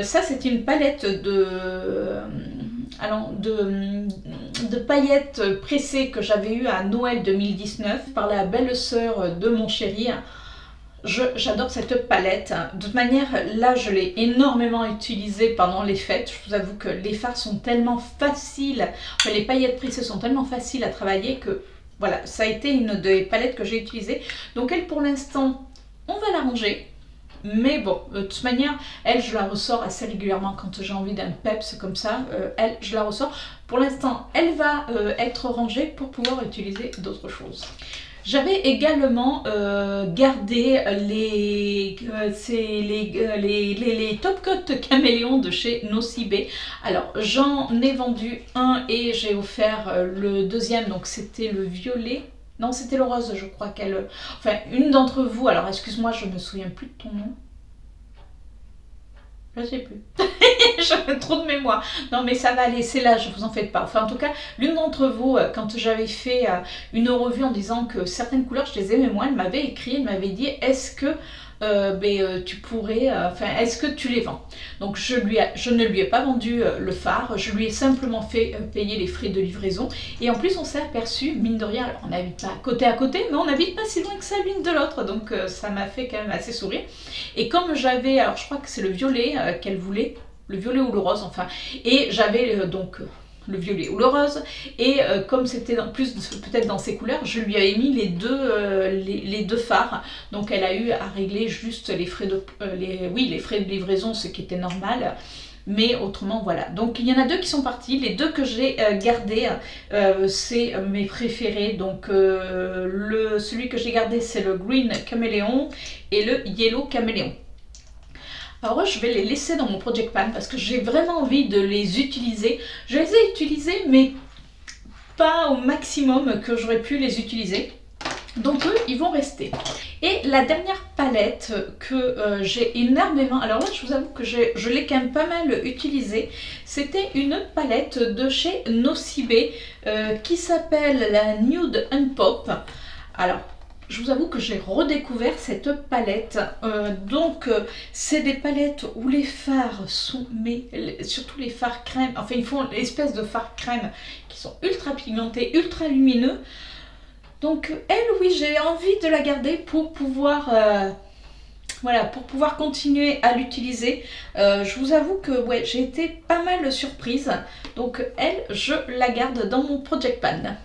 Ça c'est une palette de paillettes pressées que j'avais eu à Noël 2019 par la belle sœur de mon chéri. J'adore cette palette. De toute manière, là, je l'ai énormément utilisée pendant les fêtes. Je vous avoue que les fards sont tellement faciles, enfin, les paillettes pressées sont tellement faciles à travailler que voilà, ça a été une des palettes que j'ai utilisées. Donc elle, pour l'instant, on va la ranger. Mais bon, de toute manière, elle, je la ressors assez régulièrement quand j'ai envie d'un peps comme ça. Elle, je la ressors. Pour l'instant, elle va être rangée pour pouvoir utiliser d'autres choses. J'avais également gardé les Top Coat Caméléon de chez Nocibé. Alors j'en ai vendu un et j'ai offert le deuxième, donc c'était le violet. Non, c'était le rose, je crois qu'elle... Enfin, une d'entre vous, alors excuse-moi, je me souviens plus de ton nom. Je sais plus. J'avais trop de mémoire. Non mais ça va aller, c'est là, je vous en faites pas. Enfin en tout cas, l'une d'entre vous, quand j'avais fait une revue en disant que certaines couleurs je les aimais moins, elle m'avait écrit, elle m'avait dit est-ce que tu pourrais, est-ce que tu les vends? Donc je ne lui ai pas vendu le fard, je lui ai simplement fait payer les frais de livraison. Et en plus on s'est aperçu, mine de rien, alors on n'habite pas côté à côté, mais on n'habite pas si loin que ça l'une de l'autre, donc ça m'a fait quand même assez sourire. Et comme j'avais, alors je crois que c'est le violet qu'elle voulait, le violet ou le rose enfin, et j'avais donc le violet ou le rose, et comme c'était plus peut-être dans ces couleurs, je lui avais mis les deux fards, donc elle a eu à régler juste les frais de les frais de livraison, ce qui était normal, mais autrement voilà. Donc il y en a deux qui sont partis, les deux que j'ai gardés, c'est mes préférés, donc celui que j'ai gardé c'est le Green Caméléon et le Yellow Caméléon. Alors je vais les laisser dans mon Project Pan parce que j'ai vraiment envie de les utiliser. Je les ai utilisés mais pas au maximum que j'aurais pu les utiliser. Donc eux, ils vont rester. Et la dernière palette que j'ai énormément... Alors là, je vous avoue que je l'ai quand même pas mal utilisée. C'était une palette de chez Nocibé qui s'appelle la Nude and Pop. Alors... je vous avoue que j'ai redécouvert cette palette, c'est des palettes où les fards sont, mais surtout les fards crème, enfin ils font l'espèce de fards crème qui sont ultra pigmentés, ultra lumineux. Donc elle, oui, j'ai envie de la garder pour pouvoir, voilà, pour pouvoir continuer à l'utiliser. Je vous avoue que ouais, j'ai été pas mal surprise, donc elle, je la garde dans mon Project Pan.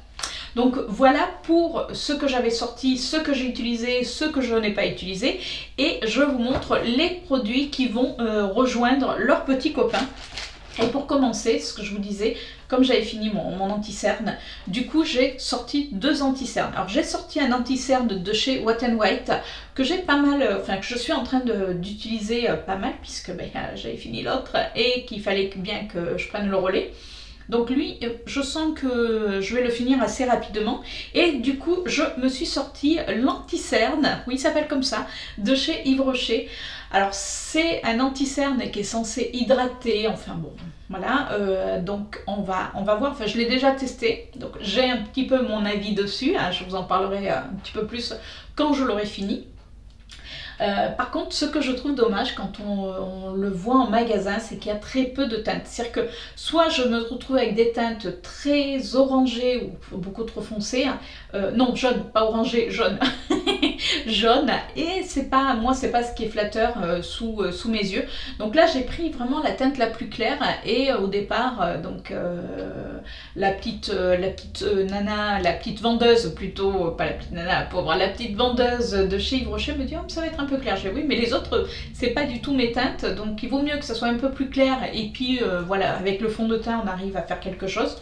Donc voilà pour ce que j'avais sorti, ce que j'ai utilisé, ce que je n'ai pas utilisé. Et je vous montre les produits qui vont rejoindre leurs petits copains. Et pour commencer, ce que je vous disais, comme j'avais fini mon anti-cerne, du coup j'ai sorti deux anti-cernes. Alors j'ai sorti un anti-cerne de chez Wet n White que j'ai pas mal, enfin que je suis en train d'utiliser pas mal puisque j'avais fini l'autre et qu'il fallait bien que je prenne le relais. Donc lui, je sens que je vais le finir assez rapidement. Et du coup, je me suis sorti l'anti-cerne, oui, il s'appelle comme ça, de chez Yves Rocher. Alors c'est un anti-cerne qui est censé hydrater, enfin bon, voilà. Donc on va voir, enfin je l'ai déjà testé, donc j'ai un petit peu mon avis dessus, hein, je vous en parlerai un petit peu plus quand je l'aurai fini. Par contre, ce que je trouve dommage quand on le voit en magasin, c'est qu'il y a très peu de teintes. C'est-à-dire que soit je me retrouve avec des teintes très orangées ou beaucoup trop foncées, non, jaune, pas orangé, jaune, jaune, et c'est pas, moi c'est pas ce qui est flatteur sous mes yeux. Donc là j'ai pris vraiment la teinte la plus claire, et au départ, la petite nana, la petite vendeuse plutôt, pas la petite nana, la pauvre, la petite vendeuse de chez Yves Rocher me dit oh, ça va être un peu clair. Je dis oui, mais les autres c'est pas du tout mes teintes, donc il vaut mieux que ça soit un peu plus clair, et puis voilà, avec le fond de teint on arrive à faire quelque chose.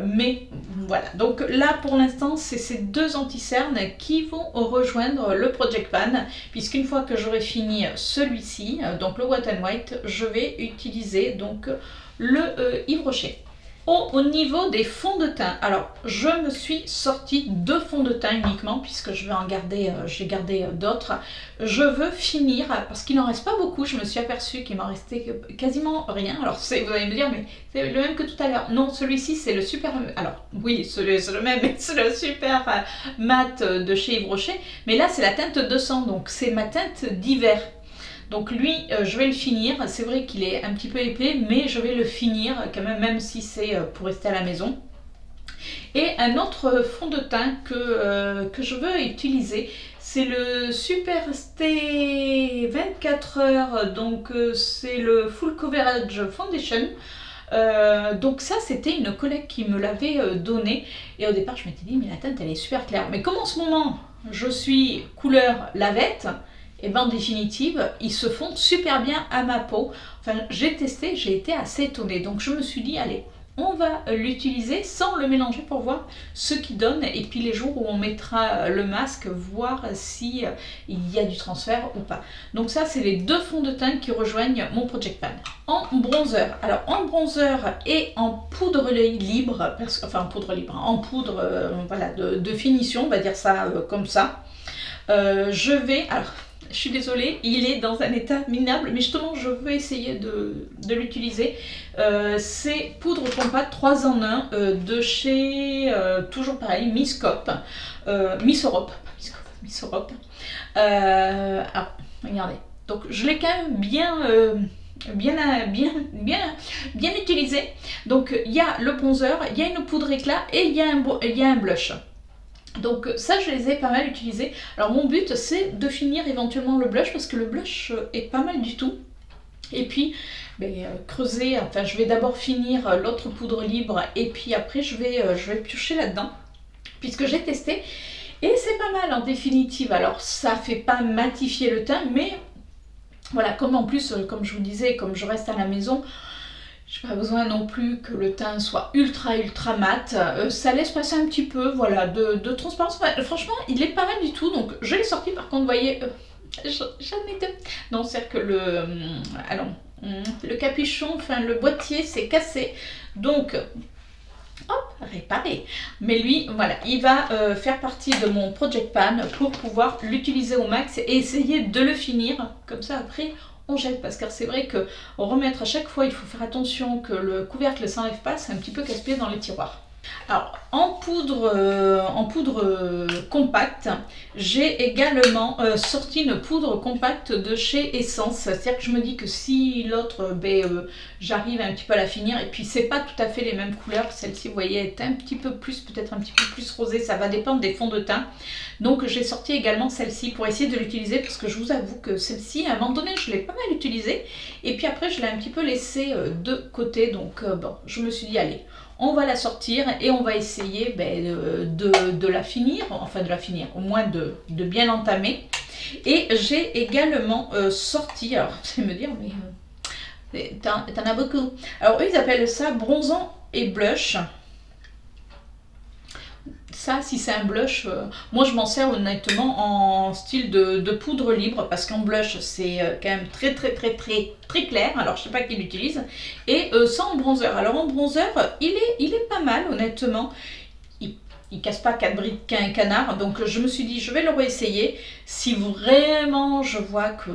Mais voilà, donc là pour l'instant c'est ces deux anti-cernes qui vont rejoindre le Project Pan, puisqu'une fois que j'aurai fini celui-ci, donc le Wet n White, je vais utiliser donc le Yves Rocher. Au niveau des fonds de teint, alors je me suis sorti 2 fonds de teint uniquement, puisque je vais en garder, j'ai gardé d'autres. Je veux finir, parce qu'il n'en reste pas beaucoup, je me suis aperçue qu'il m'en restait quasiment rien. Alors vous allez me dire, mais c'est le même que tout à l'heure. Non, celui-ci c'est le super, alors oui, c'est le même, mais c'est le super mat de chez Yves Rocher. Mais là c'est la teinte 200, donc c'est ma teinte d'hiver. Donc lui, je vais le finir. C'est vrai qu'il est un petit peu épais, mais je vais le finir quand même, même si c'est pour rester à la maison. Et un autre fond de teint que je veux utiliser, c'est le Super Stay 24 heures. Donc c'est le Full Coverage Foundation. Donc ça c'était une collègue qui me l'avait donné, et au départ je m'étais dit mais la teinte elle est super claire, mais comme en ce moment je suis couleur lavette, et bien en définitive ils se font super bien à ma peau. Enfin j'ai testé, j'ai été assez étonnée, donc je me suis dit allez, on va l'utiliser sans le mélanger pour voir ce qu'il donne, et puis les jours où on mettra le masque, voir si il y a du transfert ou pas. Donc ça c'est les 2 fonds de teint qui rejoignent mon Project Pan. En bronzer, alors en bronzer et en poudre libre, enfin en poudre voilà, de finition, on va dire ça comme ça, je vais, alors je suis désolée, il est dans un état minable, mais justement je veux essayer de l'utiliser. C'est poudre compacte 3 en 1 de chez, toujours pareil, Miss Europe, Miss Europe. Alors, regardez, donc je l'ai quand même bien utilisé. Donc il y a le bronzer, il y a une poudre éclat et il y a un blush. Donc ça je les ai pas mal utilisés. Alors mon but c'est de finir éventuellement le blush, parce que le blush est pas mal du tout. Et puis creuser, enfin je vais d'abord finir l'autre poudre libre, et puis après je vais piocher là-dedans, puisque j'ai testé et c'est pas mal en définitive. Alors ça fait pas matifier le teint, mais voilà, comme en plus comme je vous disais, comme je reste à la maison, j'ai pas besoin non plus que le teint soit ultra mat, ça laisse passer un petit peu, voilà, de transparence. Enfin, franchement il est pas mal du tout, donc je l'ai sorti. Par contre vous voyez, j'en ai deux. Non, c'est-à-dire que le capuchon, enfin le boîtier s'est cassé, donc hop, réparé. Mais lui, voilà, il va faire partie de mon Project Pan pour pouvoir l'utiliser au max et essayer de le finir, comme ça après on jette, parce que c'est vrai que remettre à chaque fois, il faut faire attention que le couvercle ne s'enlève pas, c'est un petit peu casse-pied dans les tiroirs. Alors en poudre compacte, j'ai également sorti une poudre compacte de chez Essence. C'est-à-dire que je me dis que si l'autre, j'arrive un petit peu à la finir, et puis c'est pas tout à fait les mêmes couleurs. Celle-ci vous voyez est un petit peu plus, peut-être un petit peu plus rosée, ça va dépendre des fonds de teint. Donc j'ai sorti également celle-ci pour essayer de l'utiliser, parce que je vous avoue que celle-ci à un moment donné je l'ai pas mal utilisée, et puis après je l'ai un petit peu laissée de côté. Donc bon, je me suis dit allez, on va la sortir et on va essayer de la finir, enfin de la finir, au moins de bien l'entamer. Et j'ai également sorti, alors vous allez me dire, mais t'en as beaucoup. Alors eux ils appellent ça bronzant et blush. Ça, si c'est un blush, moi je m'en sers honnêtement en style de poudre libre parce qu'en blush c'est quand même très clair. Alors je sais pas qui l'utilise. Et ça en bronzer. Alors en bronzer, il est pas mal honnêtement. Il casse pas 4 briques qu'un canard. Donc je me suis dit je vais le réessayer. Si vraiment je vois que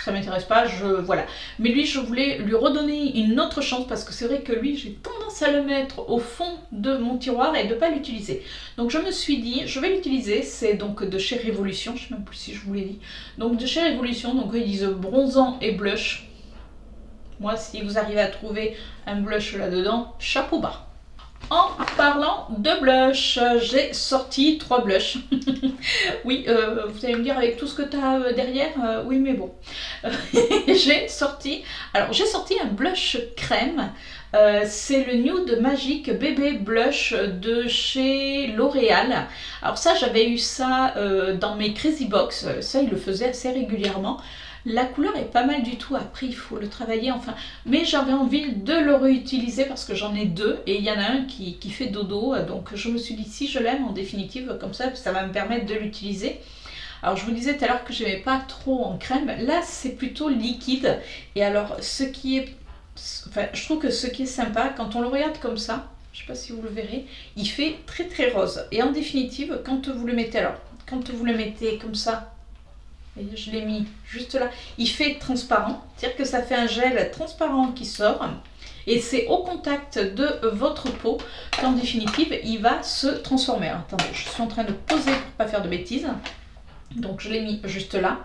ça m'intéresse pas, voilà. Mais lui, je voulais lui redonner une autre chance parce que c'est vrai que lui, j'ai tendance à le mettre au fond de mon tiroir et de ne pas l'utiliser. Donc je me suis dit, je vais l'utiliser. C'est donc de chez Révolution, je ne sais même plus si je vous l'ai dit. Donc de chez Révolution, donc ils disent bronzant et blush. Moi, si vous arrivez à trouver un blush là-dedans, chapeau bas. En parlant de blush, j'ai sorti 3 blushs. Oui, vous allez me dire avec tout ce que tu as derrière, oui mais bon. j'ai sorti un blush crème. C'est le Nude Magic Bébé Blush de chez L'Oréal. Alors ça, j'avais eu ça dans mes Crazy Box. Ça, il le faisait assez régulièrement. La couleur est pas mal du tout, après il faut le travailler, enfin, mais j'avais envie de le réutiliser parce que j'en ai 2 et il y en a un qui fait dodo, donc je me suis dit si je l'aime en définitive, comme ça va me permettre de l'utiliser. Alors je vous disais tout à l'heure que je n'aimais pas trop en crème, là c'est plutôt liquide, et alors je trouve que ce qui est sympa, quand on le regarde comme ça, je ne sais pas si vous le verrez, il fait très rose, et en définitive, quand vous le mettez comme ça, je l'ai mis juste là, il fait transparent, c'est-à-dire que ça fait un gel transparent qui sort et c'est au contact de votre peau qu'en définitive il va se transformer. Alors, attendez, je suis en train de poser pour ne pas faire de bêtises, donc je l'ai mis juste là,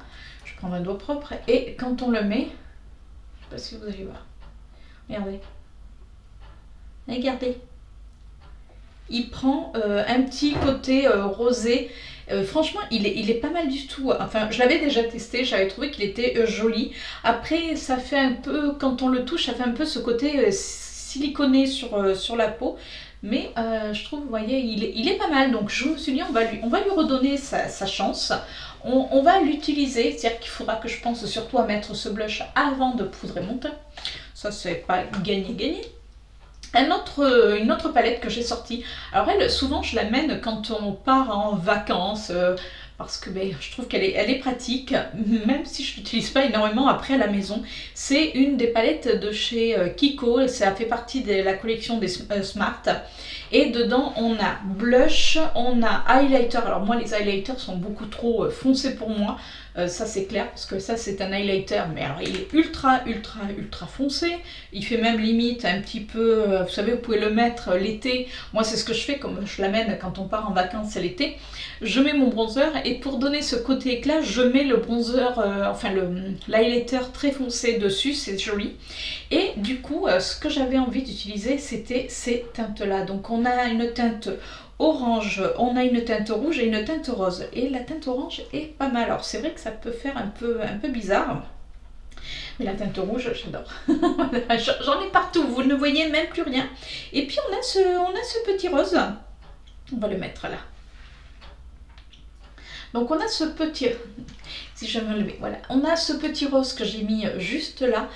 je prends un doigt propre et quand on le met, je ne sais pas si vous allez voir, regardez, il prend un petit côté rosé. Franchement, il est pas mal du tout. Enfin, je l'avais déjà testé, j'avais trouvé qu'il était joli. Après, ça fait un peu, quand on le touche, ça fait un peu ce côté siliconé sur la peau. Mais je trouve, vous voyez, il est pas mal. Donc je me suis dit, on va lui redonner sa chance. On va l'utiliser, c'est-à-dire qu'il faudra que je pense surtout à mettre ce blush avant de poudrer mon teint. Ça, c'est pas gagné. Une autre palette que j'ai sortie. Alors elle, souvent je l'amène quand on part en vacances parce que je trouve qu'elle est pratique, même si je l'utilise pas énormément après à la maison. C'est une des palettes de chez Kiko, ça fait partie de la collection des Smart. Et dedans on a blush, on a highlighter. Alors moi les highlighters sont beaucoup trop foncés pour moi. Ça c'est clair parce que ça c'est un highlighter, mais alors il est ultra foncé, il fait même limite un petit peu, vous savez, vous pouvez le mettre l'été. Moi c'est ce que je fais, comme je l'amène quand on part en vacances l'été, je mets mon bronzer et pour donner ce côté éclat je mets le bronzer, l'highlighter très foncé dessus, c'est joli. Et du coup ce que j'avais envie d'utiliser c'était ces teintes là. Donc on a une teinte orange, on a une teinte rouge et une teinte rose. Et la teinte orange est pas mal. Alors c'est vrai que ça peut faire un peu bizarre. Mais la teinte rouge, j'adore. J'en ai partout, vous ne voyez même plus rien. Et puis on a ce petit rose. On va le mettre là. Donc on a ce petit... Si je vais me lever, voilà. On a ce petit rose que j'ai mis juste là.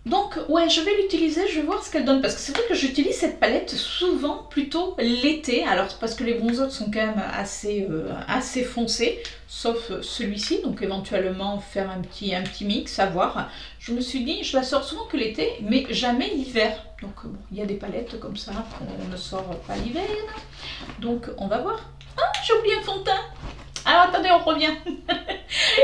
Donc ouais, je vais l'utiliser, je vais voir ce qu'elle donne, parce que c'est vrai que j'utilise cette palette souvent plutôt l'été, alors parce que les bronzers sont quand même assez foncés, sauf celui-ci, donc éventuellement faire un petit mix, à voir. Je me suis dit, je la sors souvent que l'été, mais jamais l'hiver. Donc bon, il y a des palettes comme ça qu'on ne sort pas l'hiver, donc on va voir. Ah, j'ai oublié un fond de teint. Alors attendez, on revient.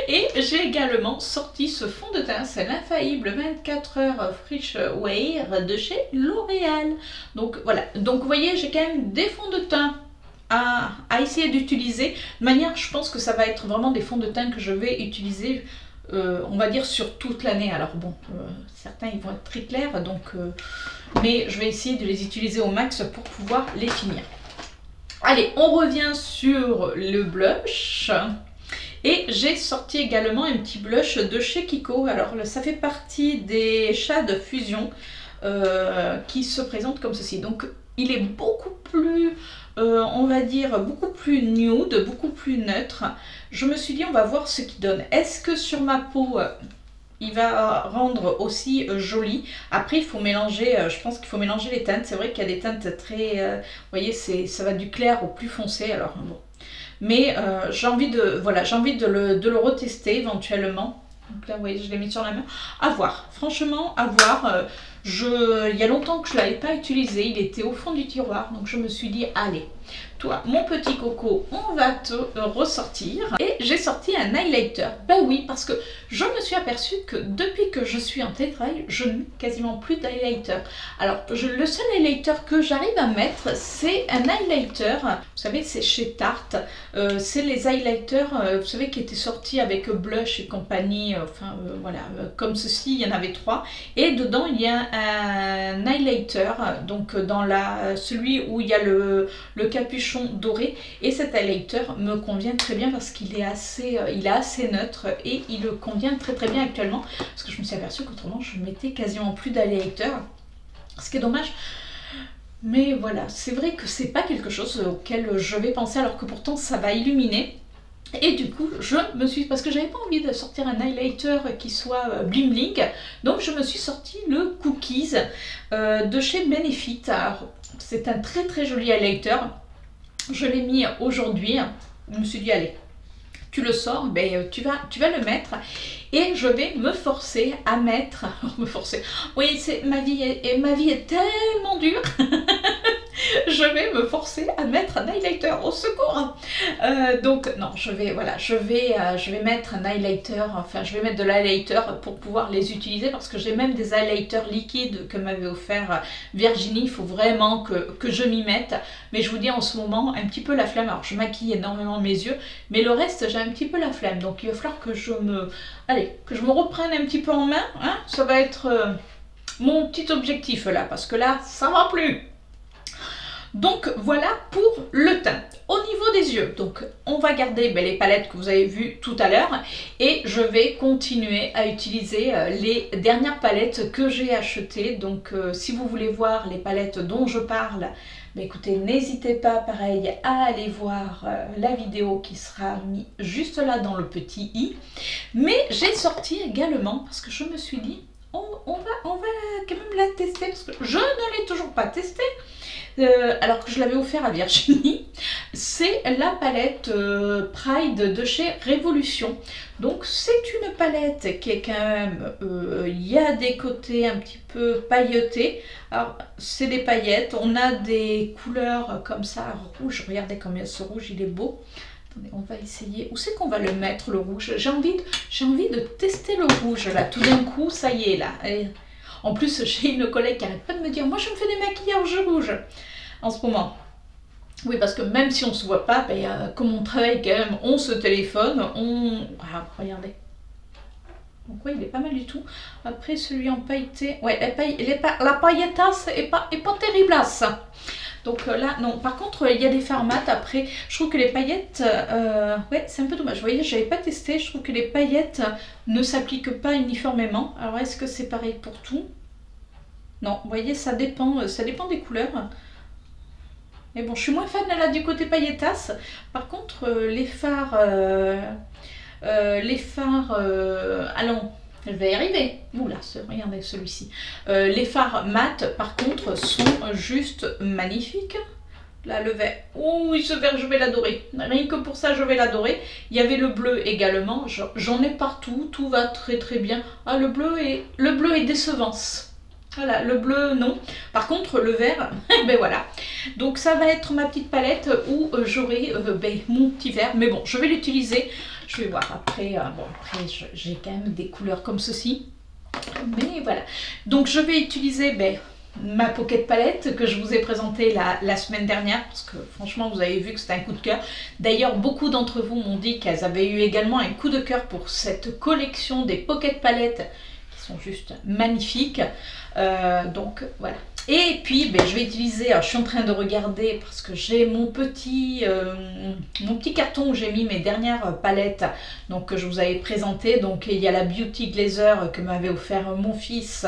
Et j'ai également sorti ce fond de teint, c'est l'infaillible 24 heures Fresh Wear de chez L'Oréal. Donc voilà, donc vous voyez, j'ai quand même des fonds de teint à essayer d'utiliser. De manière, je pense que ça va être vraiment des fonds de teint que je vais utiliser, on va dire, sur toute l'année. Alors bon, certains ils vont être très clairs, donc, mais je vais essayer de les utiliser au max pour pouvoir les finir. Allez, on revient sur le blush. Et j'ai sorti également un petit blush de chez Kiko. Alors ça fait partie des Shade Fusion qui se présentent comme ceci. Donc il est beaucoup plus, on va dire, beaucoup plus nude, beaucoup plus neutre. Je me suis dit on va voir ce qu'il donne. Est-ce que sur ma peau il va rendre aussi joli. Après il faut mélanger, je pense qu'il faut mélanger les teintes. C'est vrai qu'il y a des teintes très, vous voyez, ça va du clair au plus foncé, alors bon. Mais j'ai envie de, voilà, j'ai envie de le retester éventuellement. Donc là, vous voyez, je l'ai mis sur la main. À voir, franchement, à voir. Il y a longtemps que je ne l'avais pas utilisé, il était au fond du tiroir, donc je me suis dit, allez, toi, mon petit coco, on va te ressortir. Et j'ai sorti un highlighter. Ben oui, parce que je me suis aperçue que depuis que je suis en télétravail, je ne mets quasiment plus d'highlighter. Alors, le seul highlighter que j'arrive à mettre, c'est un highlighter. Vous savez, c'est chez Tarte. C'est les highlighters, vous savez, qui étaient sortis avec blush et compagnie. Enfin, voilà, comme ceci, il y en avait 3. Et dedans, il y a un highlighter. Donc, dans celui où il y a le capuchon doré, et cet highlighter me convient très bien parce qu'il est assez neutre et il le convient très très bien actuellement, parce que je me suis aperçue qu'autrement je mettais quasiment plus d'highlighter, ce qui est dommage. Mais voilà, c'est vrai que c'est pas quelque chose auquel je vais penser, alors que pourtant ça va illuminer. Et du coup, parce que j'avais pas envie de sortir un highlighter qui soit bling bling, donc je me suis sorti le Cookies de chez Benefit. C'est un très très joli highlighter. Je l'ai mis aujourd'hui. Je me suis dit, allez, tu le sors, ben, tu vas le mettre. Et je vais me forcer à mettre... me forcer. Oui, ma vie est tellement dure. Je vais me forcer à mettre un highlighter, au secours. Donc non, je vais mettre un highlighter, enfin je vais mettre de l'highlighter pour pouvoir les utiliser, parce que j'ai même des highlighters liquides que m'avait offert Virginie. Il faut vraiment que je m'y mette, mais je vous dis en ce moment un petit peu la flemme. Alors je maquille énormément mes yeux, mais le reste j'ai un petit peu la flemme, donc il va falloir que je me reprenne un petit peu en main, hein. Ça va être mon petit objectif là, parce que là ça va plus. Donc voilà pour le teint. Au niveau des yeux, donc on va garder les palettes que vous avez vues tout à l'heure, et je vais continuer à utiliser les dernières palettes que j'ai achetées. Donc si vous voulez voir les palettes dont je parle, écoutez, n'hésitez pas pareil à aller voir la vidéo qui sera mise juste là dans le petit i. Mais j'ai sorti également, parce que je me suis dit, on va quand même la tester, parce que je ne l'ai toujours pas testée. Alors que je l'avais offert à Virginie, c'est la palette Pride de chez Révolution. Donc c'est une palette qui est quand même, il y a des côtés un petit peu pailletés. Alors c'est des paillettes, on a des couleurs comme ça, rouge, regardez comme ce rouge il est beau. Attendez, on va essayer, où c'est qu'on va le mettre le rouge? J'ai envie de tester le rouge là, tout d'un coup, ça y est là. En plus, j'ai une collègue qui n'arrête pas de me dire, moi je me fais des maquillages rouges en ce moment. Oui, parce que même si on ne se voit pas, comme on travaille quand même, on se téléphone, Ah, regardez. Donc oui, il est pas mal du tout. Après, celui en pailleté, ouais, la pailletasse est pas terrible à ça. Donc là, non. Par contre, il y a des fards mat. Après, je trouve que les paillettes, ouais, c'est un peu dommage. Vous voyez, j'avais pas testé. Je trouve que les paillettes ne s'appliquent pas uniformément. Alors, est-ce que c'est pareil pour tout? Non, vous voyez, ça dépend des couleurs. Mais bon, je suis moins fan là du côté paillettasse. Par contre, les fards, allons, je vais y arriver. Oula, regardez celui-ci. Les fards mat, par contre, sont juste magnifiques. Là, le vert. Oh, ce vert, je vais l'adorer. Rien que pour ça, je vais l'adorer. Il y avait le bleu également. J'en ai partout. Tout va très très bien. Ah, le bleu est décevant. Voilà, le bleu, non. Par contre, le vert, ben voilà. Donc, ça va être ma petite palette où j'aurai mon petit vert. Mais bon, je vais l'utiliser. Je vais voir après. Bon, après, j'ai quand même des couleurs comme ceci. Mais voilà. Donc, je vais utiliser ma Pocket Palette que je vous ai présentée la semaine dernière. Parce que franchement, vous avez vu que c'était un coup de cœur. D'ailleurs, beaucoup d'entre vous m'ont dit qu'elles avaient eu également un coup de cœur pour cette collection des Pocket Palettes qui sont juste magnifiques. Donc voilà. Et puis je vais utiliser, je suis en train de regarder parce que j'ai mon petit carton où j'ai mis mes dernières palettes, donc que je vous avais présenté. Donc il y a la Beauty Glazer que m'avait offert mon fils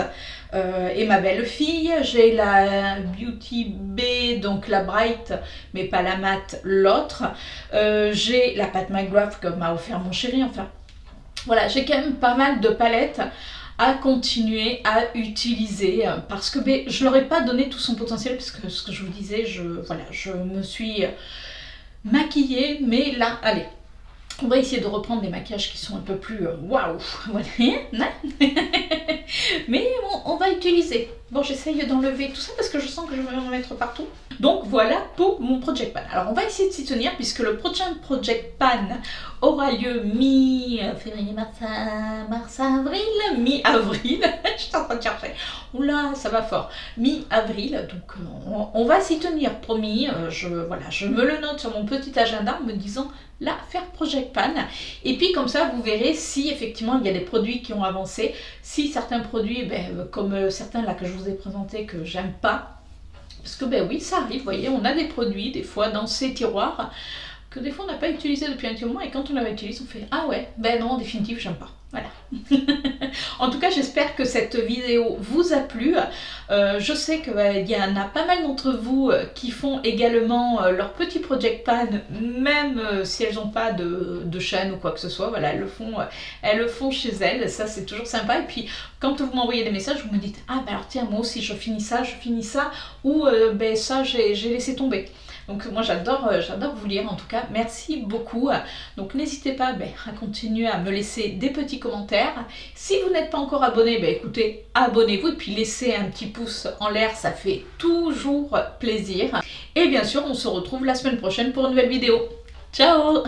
et ma belle-fille. J'ai la Beauty B, donc la Bright, mais pas la matte, l'autre. J'ai la Pat McGrath que m'a offert mon chéri, enfin. voilà, j'ai quand même pas mal de palettes à continuer à utiliser parce que ben, je leur ai pas donné tout son potentiel parce que ce que je vous disais, voilà, je me suis maquillée, mais là, allez, on va essayer de reprendre des maquillages qui sont un peu plus waouh, voilà. Mais on va utiliser. Bon, j'essaye d'enlever tout ça parce que je sens que je vais en mettre partout. Donc voilà pour mon Project Pan. Alors on va essayer de s'y tenir puisque le prochain Project Pan aura lieu mi-février, mars, avril, mi-avril. Je suis en train de chercher. Oula, ça va fort. Mi-avril. Donc on va s'y tenir, promis. Voilà, je me le note sur mon petit agenda en me disant là, faire Project Pan. Et puis comme ça, vous verrez si effectivement il y a des produits qui ont avancé. Si certains produits, ben, comme certains là que je vous ai présentés que j'aime pas. Parce que ben oui, ça arrive, vous voyez, on a des produits des fois dans ces tiroirs que des fois on n'a pas utilisé depuis un petit moment et quand on les utilise, on fait ah ouais, ben non, en définitive, j'aime pas. Voilà. En tout cas, j'espère que cette vidéo vous a plu. Je sais qu'il y en a pas mal d'entre vous qui font également leur petit Project Pan, même si elles n'ont pas de chaîne ou quoi que ce soit. Voilà, elles le font chez elles. Ça, c'est toujours sympa. Et puis, quand vous m'envoyez des messages, vous me dites ah ben alors tiens, moi aussi, je finis ça, ou ben ça, j'ai laissé tomber. Donc moi j'adore vous lire en tout cas, merci beaucoup. Donc n'hésitez pas à continuer à me laisser des petits commentaires. Si vous n'êtes pas encore abonné, écoutez, abonnez-vous et puis laissez un petit pouce en l'air, ça fait toujours plaisir. Et bien sûr, on se retrouve la semaine prochaine pour une nouvelle vidéo. Ciao!